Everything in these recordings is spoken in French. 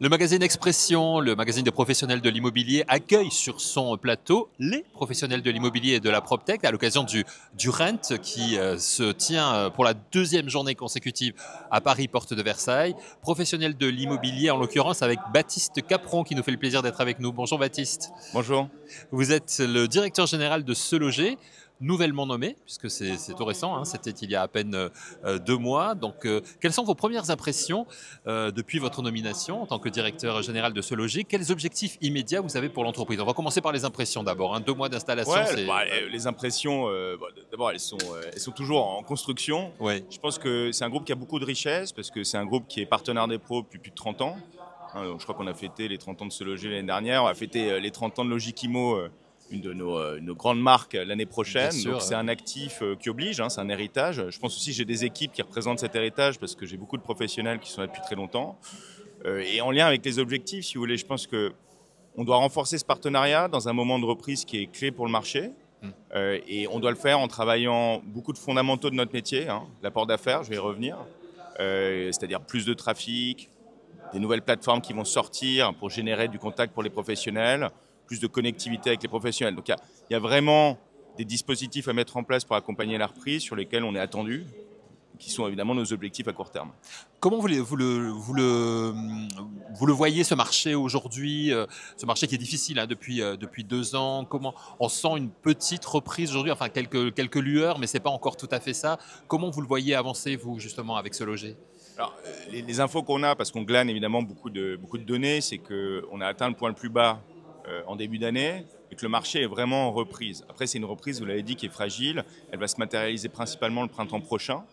Le magazine Expression, le magazine des professionnels de l'immobilier, accueille sur son plateau les professionnels de l'immobilier et de la PropTech à l'occasion du Rent qui se tient pour la deuxième journée consécutive à Paris, porte de Versailles. Professionnels de l'immobilier, en l'occurrence avec Baptiste Capron qui nous fait le plaisir d'être avec nous. Bonjour Baptiste. Bonjour. Vous êtes le directeur général de Se Loger, nouvellement nommé, puisque c'est tout récent, hein, c'était il y a à peine 2 mois. Donc, quelles sont vos premières impressions depuis votre nomination en tant que directeur général de Se Loger? Quels objectifs immédiats vous avez pour l'entreprise? On va commencer par les impressions d'abord. Hein. 2 mois d'installation, Ouais, c'est... les impressions, d'abord, elles sont toujours en construction. Ouais. Je pense que c'est un groupe qui a beaucoup de richesses parce que c'est un groupe qui est partenaire des pros depuis plus de 30 ans. Hein, donc je crois qu'on a fêté les 30 ans de Se Loger l'année dernière. On a fêté les 30 ans de Logikimo, une de nos grandes marques, l'année prochaine. Bien sûr, Donc c'est un actif qui oblige, hein, c'est un héritage. Je pense aussi que j'ai des équipes qui représentent cet héritage parce que j'ai beaucoup de professionnels qui sont là depuis très longtemps. Et en lien avec les objectifs, si vous voulez, je pense que on doit renforcer ce partenariat dans un moment de reprise qui est clé pour le marché. Et on doit le faire en travaillant beaucoup de fondamentaux de notre métier, hein, l'apport d'affaires, je vais y revenir, c'est-à-dire plus de trafic, des nouvelles plateformes qui vont sortir pour générer du contact pour les professionnels, plus de connectivité avec les professionnels. Donc il y a vraiment des dispositifs à mettre en place pour accompagner la reprise sur lesquels on est attendu, qui sont évidemment nos objectifs à court terme. comment vous le voyez ce marché aujourd'hui, ce marché qui est difficile hein, depuis 2 ans? Comment on sent une petite reprise aujourd'hui, enfin quelques lueurs, mais c'est pas encore tout à fait ça. Comment vous le voyez avancer vous justement avec Ce Loger? Alors, les infos qu'on a, parce qu'on glane évidemment beaucoup de données, c'est qu'on a atteint le point le plus bas en début d'année et que le marché est vraiment en reprise. Après, c'est une reprise, vous l'avez dit, qui est fragile. Elle va se matérialiser principalement le printemps prochain.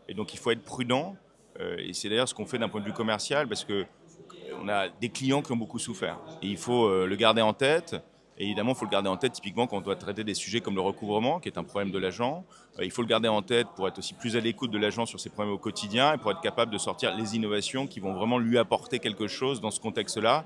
Et donc, il faut être prudent. Et c'est d'ailleurs ce qu'on fait d'un point de vue commercial, parce qu'on a des clients qui ont beaucoup souffert. Et il faut le garder en tête. Et évidemment, il faut le garder en tête typiquement quand on doit traiter des sujets comme le recouvrement, qui est un problème de l'agent. Il faut le garder en tête pour être aussi plus à l'écoute de l'agent sur ses problèmes au quotidien et pour être capable de sortir les innovations qui vont vraiment lui apporter quelque chose dans ce contexte-là,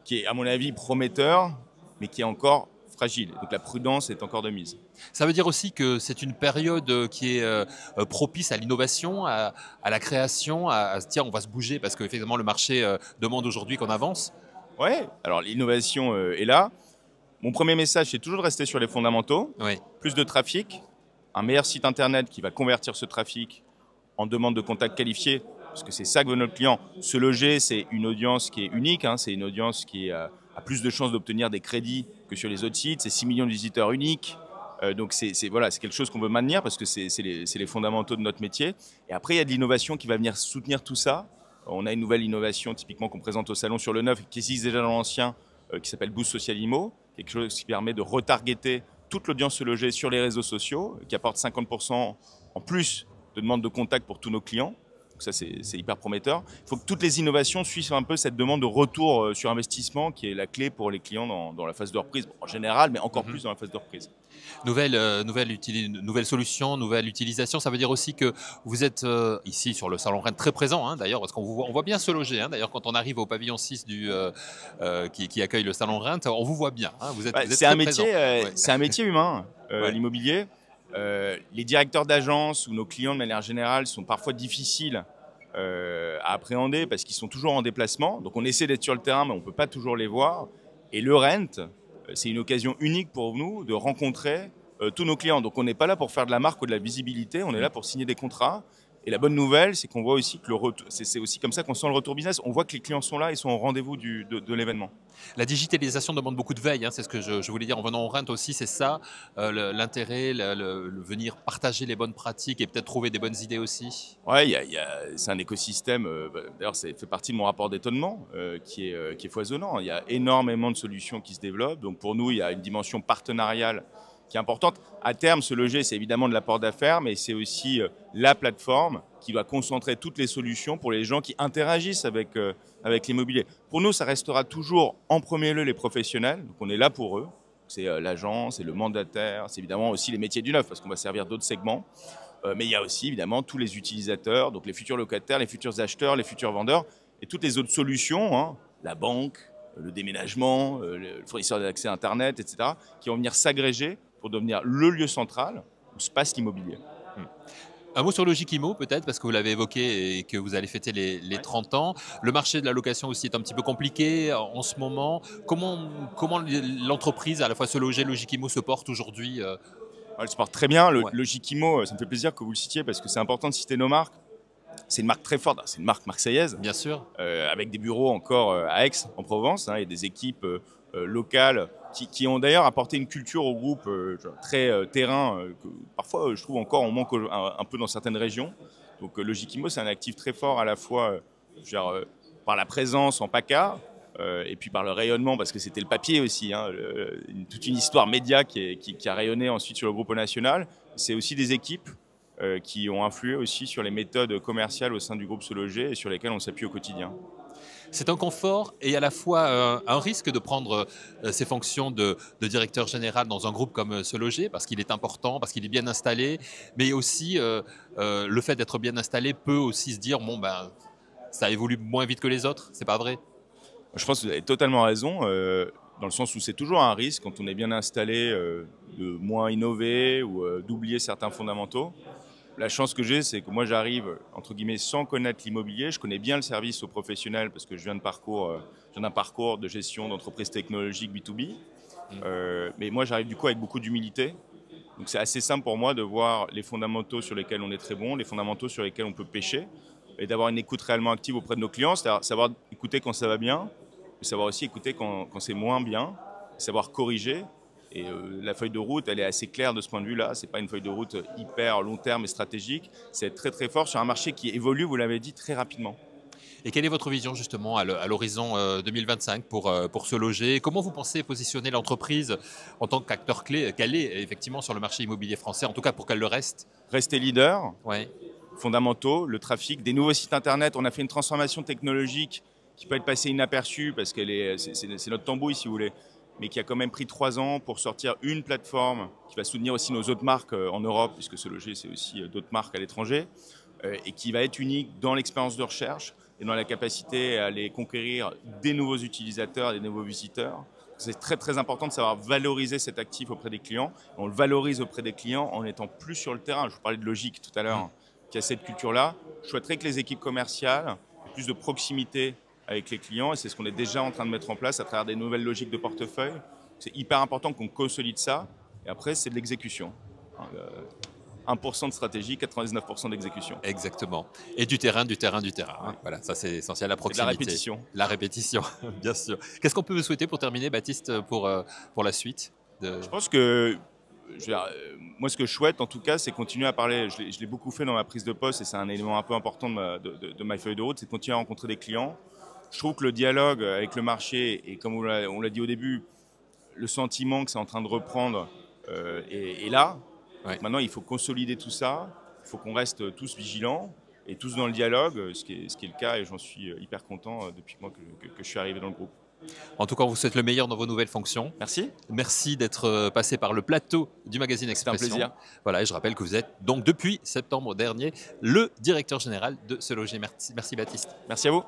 qui est à mon avis prometteur, mais qui est encore fragile. Donc la prudence est encore de mise. Ça veut dire aussi que c'est une période qui est propice à l'innovation, à la création, à se dire on va se bouger parce qu'effectivement le marché demande aujourd'hui qu'on avance. Ouais, alors l'innovation est là. Mon premier message, c'est toujours de rester sur les fondamentaux. Oui. Plus de trafic, un meilleur site internet qui va convertir ce trafic en demande de contact qualifié, parce que c'est ça que veut notre client. Se Loger, c'est une audience qui est unique, hein, c'est une audience qui a plus de chances d'obtenir des crédits que sur les autres sites, c'est 6 millions de visiteurs uniques. Donc voilà, c'est quelque chose qu'on veut maintenir parce que c'est les fondamentaux de notre métier. Et après, il y a de l'innovation qui va venir soutenir tout ça. On a une nouvelle innovation typiquement qu'on présente au salon sur le neuf, qui existe déjà dans l'ancien, qui s'appelle Boost Social Imo, quelque chose qui permet de retargeter toute l'audience Se Loger sur les réseaux sociaux, qui apporte 50% en plus de demandes de contact pour tous nos clients. Donc ça, c'est hyper prometteur. Il faut que toutes les innovations suivent un peu cette demande de retour sur investissement qui est la clé pour les clients dans la phase de reprise, en général, mais encore plus dans la phase de reprise. Nouvelle solution, nouvelle utilisation, ça veut dire aussi que vous êtes ici sur le Salon Rennes très présent, hein, d'ailleurs, parce on voit bien Se Loger. Hein, d'ailleurs, quand on arrive au pavillon 6 qui accueille le Salon Rennes, on vous voit bien. Hein, vous êtes c'est très présent. Ouais. c'est un métier humain, Ouais. l'immobilier. Les directeurs d'agence ou nos clients de manière générale sont parfois difficiles à appréhender parce qu'ils sont toujours en déplacement. Donc on essaie d'être sur le terrain, mais on ne peut pas toujours les voir. Et le rent, c'est une occasion unique pour nous de rencontrer tous nos clients. Donc on n'est pas là pour faire de la marque ou de la visibilité, on est là pour signer des contrats. Et la bonne nouvelle, c'est qu'on voit aussi que c'est aussi comme ça qu'on sent le retour business. On voit que les clients sont là, ils sont au rendez-vous de l'événement. La digitalisation demande beaucoup de veille, hein, c'est ce que je voulais dire en venant au Rent aussi, c'est ça, l'intérêt, le venir partager les bonnes pratiques et peut-être trouver des bonnes idées aussi. Ouais, c'est un écosystème, d'ailleurs ça fait partie de mon rapport d'étonnement qui est foisonnant. Il y a énormément de solutions qui se développent. Donc pour nous, il y a une dimension partenariale qui est importante. À terme, Se Loger, c'est évidemment de l'apport d'affaires, mais c'est aussi la plateforme qui doit concentrer toutes les solutions pour les gens qui interagissent avec l'immobilier. Pour nous, ça restera toujours en premier lieu les professionnels, donc on est là pour eux. C'est l'agent, c'est le mandataire, c'est évidemment aussi les métiers du neuf, parce qu'on va servir d'autres segments. Mais il y a aussi évidemment tous les utilisateurs, donc les futurs locataires, les futurs acheteurs, les futurs vendeurs, et toutes les autres solutions, hein, la banque, le déménagement, le fournisseur d'accès à Internet, etc., qui vont venir s'agréger pour devenir le lieu central où se passe l'immobilier. Un mot sur Logikimo peut-être, parce que vous l'avez évoqué et que vous allez fêter les Ouais. 30 ans. Le marché de la location aussi est un petit peu compliqué en ce moment. Comment l'entreprise, à la fois Se Loger, Logikimo, se porte aujourd'hui Elle se porte très bien. Ouais, Le Jikimo, ça me fait plaisir que vous le citiez parce que c'est important de citer nos marques. C'est une marque très forte, c'est une marque marseillaise, bien sûr. avec des bureaux encore à Aix, en Provence, et des équipes locales qui ont d'ailleurs apporté une culture au groupe très terrain, que parfois je trouve encore on manque un peu dans certaines régions. Donc le Jikimo, c'est un actif très fort à la fois je veux dire, par la présence en PACA, et puis par le rayonnement, parce que c'était le papier aussi, toute une histoire média qui a rayonné ensuite sur le groupe national. C'est aussi des équipes qui ont influé aussi sur les méthodes commerciales au sein du groupe Se Loger et sur lesquelles on s'appuie au quotidien. C'est un confort et à la fois un risque de prendre ces fonctions de directeur général dans un groupe comme Se Loger, parce qu'il est important, parce qu'il est bien installé, mais aussi le fait d'être bien installé peut aussi se dire, bon ben, ça évolue moins vite que les autres, c'est pas vrai? Je pense que vous avez totalement raison, dans le sens où c'est toujours un risque quand on est bien installé de moins innover ou d'oublier certains fondamentaux. La chance que j'ai, c'est que moi j'arrive, entre guillemets, sans connaître l'immobilier. Je connais bien le service aux professionnels parce que je viens d'un parcours de gestion d'entreprise technologique B2B. Mais moi j'arrive du coup avec beaucoup d'humilité. Donc c'est assez simple pour moi de voir les fondamentaux sur lesquels on est très bon, les fondamentaux sur lesquels on peut pêcher, et d'avoir une écoute réellement active auprès de nos clients, c'est-à-dire savoir écouter quand ça va bien, mais savoir aussi écouter quand c'est moins bien, savoir corriger. Et la feuille de route, elle est assez claire de ce point de vue-là. C'est pas une feuille de route hyper long terme et stratégique. C'est être très très fort sur un marché qui évolue, vous l'avez dit, très rapidement. Et quelle est votre vision justement à l'horizon 2025 pour Se Loger? Comment vous pensez positionner l'entreprise en tant qu'acteur clé qu'elle est effectivement sur le marché immobilier français, en tout cas pour qu'elle le reste? Rester leader, Ouais. fondamentaux, le trafic, des nouveaux sites internet. On a fait une transformation technologique qui peut être passée inaperçue parce c'est notre tambouille si vous voulez, mais qui a quand même pris 3 ans pour sortir une plateforme qui va soutenir aussi nos autres marques en Europe, puisque Se Loger, c'est aussi d'autres marques à l'étranger, et qui va être unique dans l'expérience de recherche et dans la capacité à aller conquérir des nouveaux utilisateurs, des nouveaux visiteurs. C'est très très important de savoir valoriser cet actif auprès des clients. On le valorise auprès des clients en étant plus sur le terrain. Je vous parlais de logique tout à l'heure, qui a cette culture-là. Je souhaiterais que les équipes commerciales aient plus de proximité avec les clients, et c'est ce qu'on est déjà en train de mettre en place à travers des nouvelles logiques de portefeuille. C'est hyper important qu'on consolide ça, et après c'est de l'exécution. 1% de stratégie, 99% d'exécution. Exactement. Et du terrain, du terrain, du terrain. Oui. Voilà, ça c'est essentiel, la C'est de proximité. la répétition. La répétition, bien sûr. Qu'est-ce qu'on peut vous souhaiter pour terminer, Baptiste, pour la suite Je pense que moi, ce que je souhaite, en tout cas, c'est continuer à parler. Je l'ai beaucoup fait dans ma prise de poste, et c'est un élément un peu important de ma feuille de route, c'est de continuer à rencontrer des clients. Je trouve que le dialogue avec le marché, et comme on l'a dit au début, le sentiment que c'est en train de reprendre est là. Ouais. Maintenant, il faut consolider tout ça. Il faut qu'on reste tous vigilants et tous dans le dialogue, ce qui est le cas, et j'en suis hyper content depuis moi que je suis arrivé dans le groupe. En tout cas, on vous souhaite le meilleur dans vos nouvelles fonctions. Merci. Merci d'être passé par le plateau du magazine C'était un Expression. plaisir. Voilà, et je rappelle que vous êtes donc depuis septembre dernier le directeur général de Se Loger. Merci, merci Baptiste. Merci à vous.